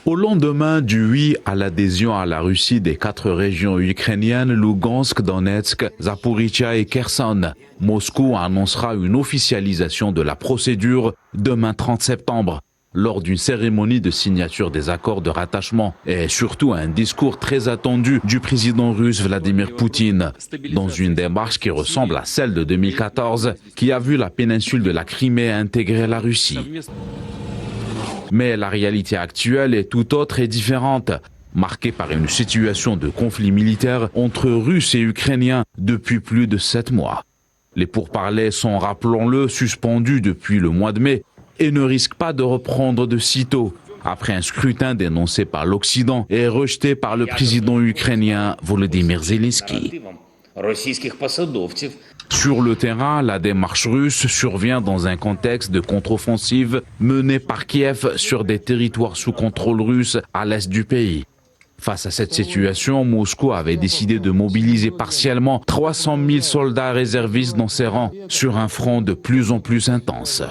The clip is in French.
Au lendemain du oui à l'adhésion à la Russie des 4 régions ukrainiennes, Lugansk, Donetsk, Zaporizhia et Kherson, Moscou annoncera une officialisation de la procédure demain 30 septembre, lors d'une cérémonie de signature des accords de rattachement et surtout un discours très attendu du président russe Vladimir Poutine, dans une démarche qui ressemble à celle de 2014, qui a vu la péninsule de la Crimée intégrer la Russie. Mais la réalité actuelle est tout autre et différente, marquée par une situation de conflit militaire entre Russes et Ukrainiens depuis plus de 7 mois. Les pourparlers sont, rappelons-le, suspendus depuis le mois de mai et ne risquent pas de reprendre de sitôt, après un scrutin dénoncé par l'Occident et rejeté par le président ukrainien Volodymyr Zelensky. Sur le terrain, la démarche russe survient dans un contexte de contre-offensive menée par Kiev sur des territoires sous contrôle russe à l'est du pays. Face à cette situation, Moscou avait décidé de mobiliser partiellement 300 000 soldats réservistes dans ses rangs sur un front de plus en plus intense.